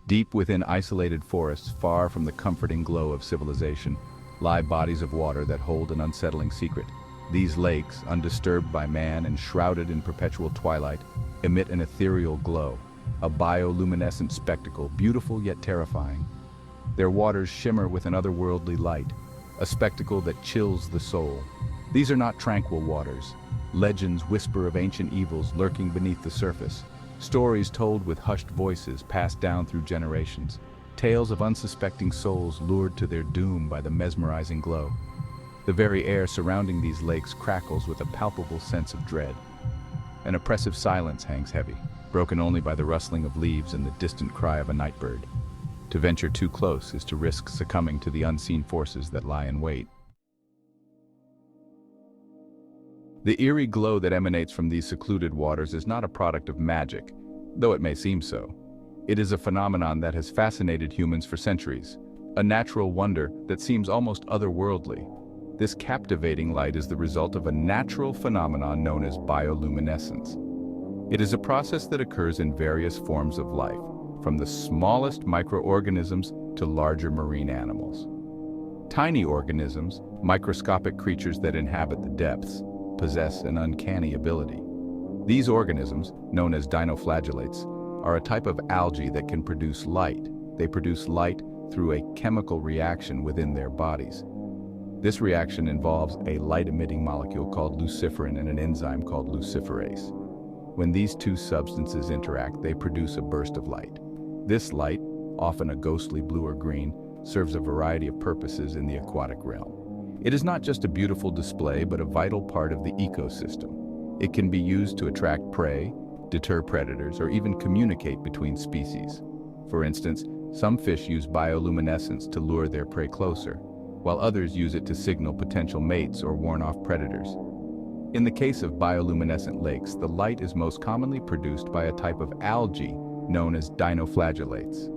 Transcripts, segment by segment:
Deep within isolated forests, far from the comforting glow of civilization, lie bodies of water that hold an unsettling secret. These lakes, undisturbed by man and shrouded in perpetual twilight, emit an ethereal glow, a bioluminescent spectacle, beautiful yet terrifying. Their waters shimmer with an otherworldly light, a spectacle that chills the soul. These are not tranquil waters. Legends whisper of ancient evils lurking beneath the surface. Stories told with hushed voices passed down through generations. Tales of unsuspecting souls lured to their doom by the mesmerizing glow. The very air surrounding these lakes crackles with a palpable sense of dread. An oppressive silence hangs heavy, broken only by the rustling of leaves and the distant cry of a night bird. To venture too close is to risk succumbing to the unseen forces that lie in wait. The eerie glow that emanates from these secluded waters is not a product of magic, though it may seem so. It is a phenomenon that has fascinated humans for centuries, a natural wonder that seems almost otherworldly. This captivating light is the result of a natural phenomenon known as bioluminescence. It is a process that occurs in various forms of life, from the smallest microorganisms to larger marine animals. Tiny organisms, microscopic creatures that inhabit the depths, possess an uncanny ability. These organisms, known as dinoflagellates, are a type of algae that can produce light. They produce light through a chemical reaction within their bodies. This reaction involves a light-emitting molecule called luciferin and an enzyme called luciferase. When these two substances interact, they produce a burst of light. This light, often a ghostly blue or green, serves a variety of purposes in the aquatic realm. It is not just a beautiful display, but a vital part of the ecosystem. It can be used to attract prey, deter predators, or even communicate between species. For instance, some fish use bioluminescence to lure their prey closer, while others use it to signal potential mates or warn off predators. In the case of bioluminescent lakes, the light is most commonly produced by a type of algae known as dinoflagellates.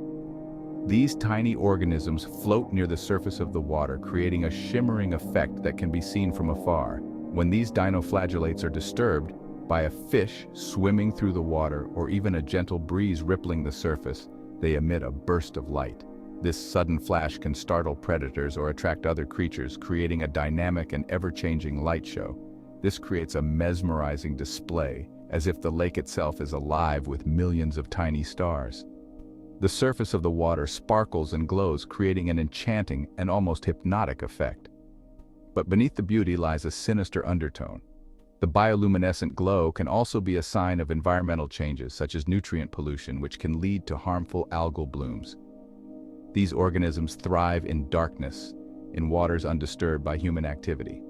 These tiny organisms float near the surface of the water, creating a shimmering effect that can be seen from afar. When these dinoflagellates are disturbed by a fish swimming through the water or even a gentle breeze rippling the surface, they emit a burst of light. This sudden flash can startle predators or attract other creatures, creating a dynamic and ever-changing light show. This creates a mesmerizing display, as if the lake itself is alive with millions of tiny stars. The surface of the water sparkles and glows, creating an enchanting and almost hypnotic effect. But beneath the beauty lies a sinister undertone. The bioluminescent glow can also be a sign of environmental changes, such as nutrient pollution, which can lead to harmful algal blooms. These organisms thrive in darkness, in waters undisturbed by human activity.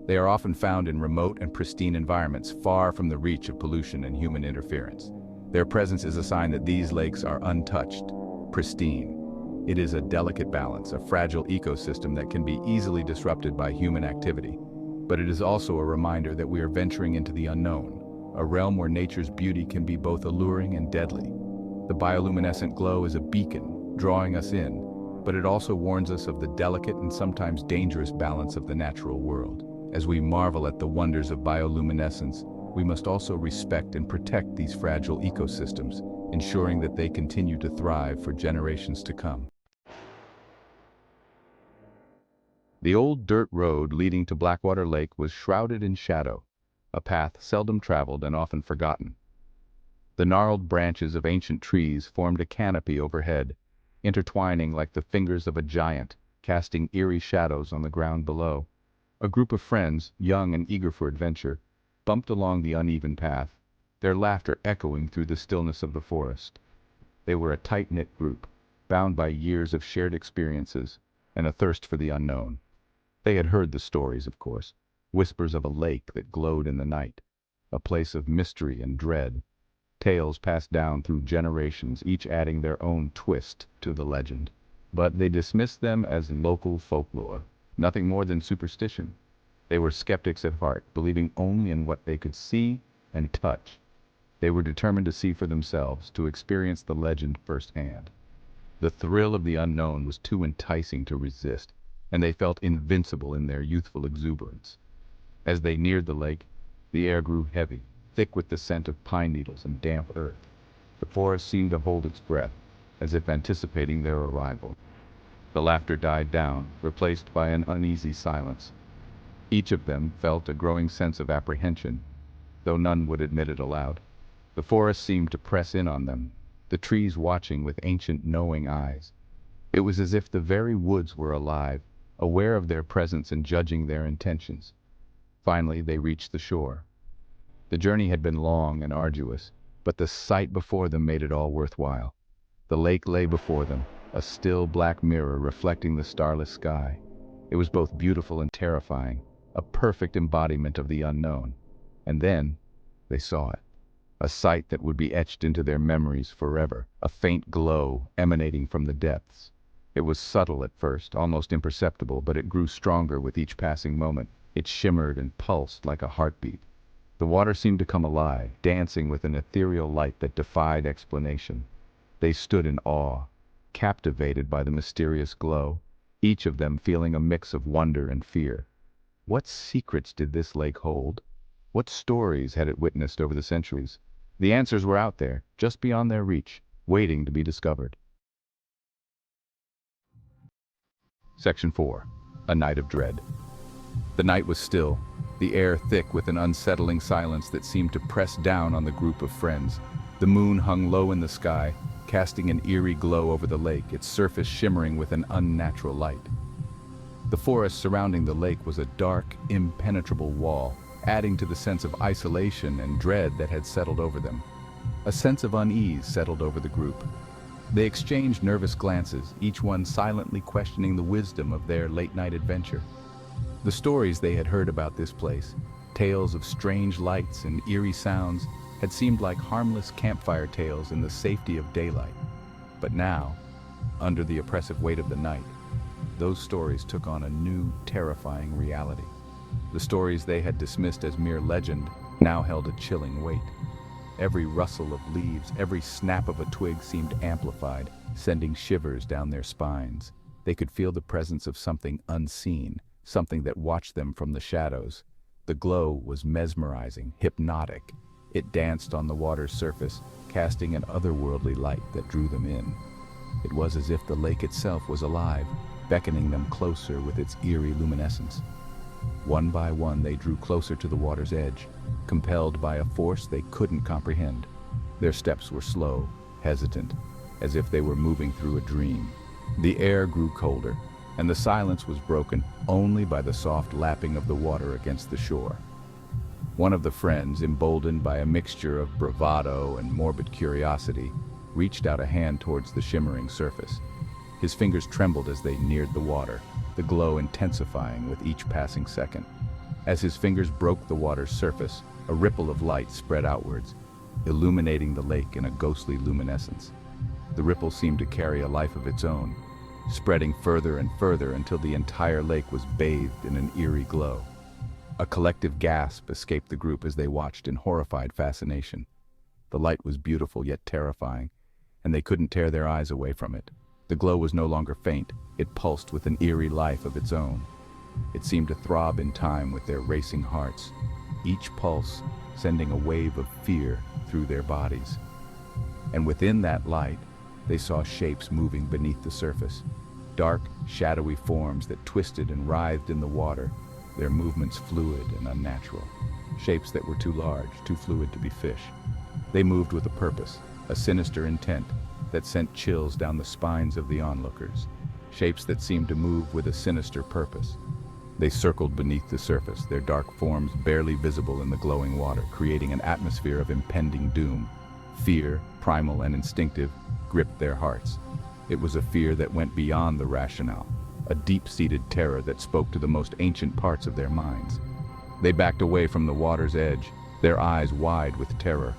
They are often found in remote and pristine environments, far from the reach of pollution and human interference. Their presence is a sign that these lakes are untouched, pristine. It is a delicate balance, a fragile ecosystem that can be easily disrupted by human activity. But it is also a reminder that we are venturing into the unknown, a realm where nature's beauty can be both alluring and deadly. The bioluminescent glow is a beacon, drawing us in, but it also warns us of the delicate and sometimes dangerous balance of the natural world. As we marvel at the wonders of bioluminescence, we must also respect and protect these fragile ecosystems, ensuring that they continue to thrive for generations to come. The old dirt road leading to Blackwater Lake was shrouded in shadow, a path seldom traveled and often forgotten. The gnarled branches of ancient trees formed a canopy overhead, intertwining like the fingers of a giant, casting eerie shadows on the ground below. A group of friends, young and eager for adventure, bumped along the uneven path, their laughter echoing through the stillness of the forest. They were a tight-knit group, bound by years of shared experiences and a thirst for the unknown. They had heard the stories, of course, whispers of a lake that glowed in the night, a place of mystery and dread, tales passed down through generations, each adding their own twist to the legend. But they dismissed them as local folklore, nothing more than superstition. They were skeptics at heart, believing only in what they could see and touch. They were determined to see for themselves, to experience the legend firsthand. The thrill of the unknown was too enticing to resist, and they felt invincible in their youthful exuberance. As they neared the lake, the air grew heavy, thick with the scent of pine needles and damp earth. The forest seemed to hold its breath, as if anticipating their arrival. The laughter died down, replaced by an uneasy silence. Each of them felt a growing sense of apprehension, though none would admit it aloud. The forest seemed to press in on them, the trees watching with ancient knowing eyes. It was as if the very woods were alive, aware of their presence and judging their intentions. Finally, they reached the shore. The journey had been long and arduous, but the sight before them made it all worthwhile. The lake lay before them, a still black mirror reflecting the starless sky. It was both beautiful and terrifying, a perfect embodiment of the unknown. And then they saw it. A sight that would be etched into their memories forever, a faint glow emanating from the depths. It was subtle at first, almost imperceptible, but it grew stronger with each passing moment. It shimmered and pulsed like a heartbeat. The water seemed to come alive, dancing with an ethereal light that defied explanation. They stood in awe, captivated by the mysterious glow, each of them feeling a mix of wonder and fear. What secrets did this lake hold? What stories had it witnessed over the centuries? The answers were out there, just beyond their reach, waiting to be discovered. Section 4. A Night of Dread. The night was still, the air thick with an unsettling silence that seemed to press down on the group of friends. The moon hung low in the sky, casting an eerie glow over the lake, its surface shimmering with an unnatural light. The forest surrounding the lake was a dark, impenetrable wall, adding to the sense of isolation and dread that had settled over them. A sense of unease settled over the group. They exchanged nervous glances, each one silently questioning the wisdom of their late-night adventure. The stories they had heard about this place, tales of strange lights and eerie sounds, had seemed like harmless campfire tales in the safety of daylight. But now, under the oppressive weight of the night, those stories took on a new, terrifying reality. The stories they had dismissed as mere legend now held a chilling weight. Every rustle of leaves, every snap of a twig seemed amplified, sending shivers down their spines. They could feel the presence of something unseen, something that watched them from the shadows. The glow was mesmerizing, hypnotic. It danced on the water's surface, casting an otherworldly light that drew them in. It was as if the lake itself was alive, beckoning them closer with its eerie luminescence. One by one they drew closer to the water's edge, compelled by a force they couldn't comprehend. Their steps were slow, hesitant, as if they were moving through a dream. The air grew colder, and the silence was broken only by the soft lapping of the water against the shore. One of the friends, emboldened by a mixture of bravado and morbid curiosity, reached out a hand towards the shimmering surface. His fingers trembled as they neared the water, the glow intensifying with each passing second. As his fingers broke the water's surface, a ripple of light spread outwards, illuminating the lake in a ghostly luminescence. The ripple seemed to carry a life of its own, spreading further and further until the entire lake was bathed in an eerie glow. A collective gasp escaped the group as they watched in horrified fascination. The light was beautiful yet terrifying, and they couldn't tear their eyes away from it. The glow was no longer faint, it pulsed with an eerie life of its own. It seemed to throb in time with their racing hearts, each pulse sending a wave of fear through their bodies. And within that light, they saw shapes moving beneath the surface, dark, shadowy forms that twisted and writhed in the water, their movements fluid and unnatural. Shapes that were too large, too fluid to be fish. They moved with a purpose, a sinister intent that sent chills down the spines of the onlookers. Shapes that seemed to move with a sinister purpose. They circled beneath the surface, their dark forms barely visible in the glowing water, creating an atmosphere of impending doom. Fear, primal and instinctive, gripped their hearts. It was a fear that went beyond the rationale, a deep-seated terror that spoke to the most ancient parts of their minds. They backed away from the water's edge, their eyes wide with terror.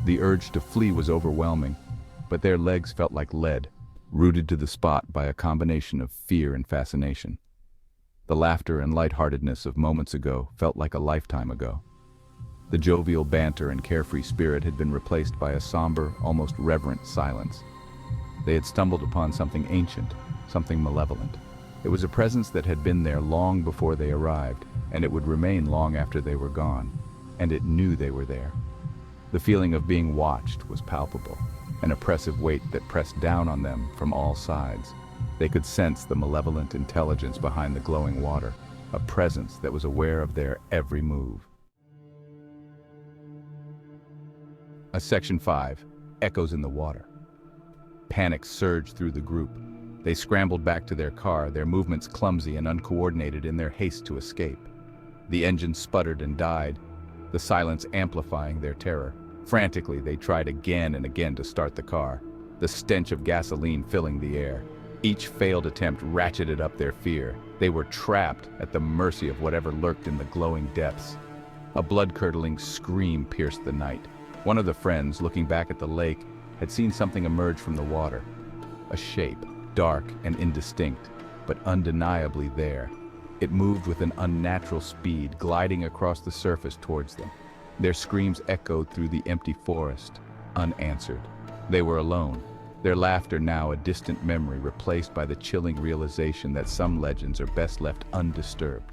The urge to flee was overwhelming, but their legs felt like lead, rooted to the spot by a combination of fear and fascination. The laughter and lightheartedness of moments ago felt like a lifetime ago. The jovial banter and carefree spirit had been replaced by a somber, almost reverent silence. They had stumbled upon something ancient, something malevolent. It was a presence that had been there long before they arrived, and it would remain long after they were gone, and it knew they were there. The feeling of being watched was palpable. an oppressive weight that pressed down on them from all sides. They could sense the malevolent intelligence behind the glowing water, a presence that was aware of their every move. Section 5. Echoes in the water. Panic surged through the group. They scrambled back to their car, their movements clumsy and uncoordinated in their haste to escape. The engine sputtered and died, the silence amplifying their terror. Frantically, they tried again and again to start the car, the stench of gasoline filling the air. Each failed attempt ratcheted up their fear. They were trapped at the mercy of whatever lurked in the glowing depths. A blood-curdling scream pierced the night. One of the friends, looking back at the lake, had seen something emerge from the water. A shape, dark and indistinct, but undeniably there. It moved with an unnatural speed, gliding across the surface towards them. Their screams echoed through the empty forest, unanswered. They were alone, their laughter now a distant memory replaced by the chilling realization that some legends are best left undisturbed.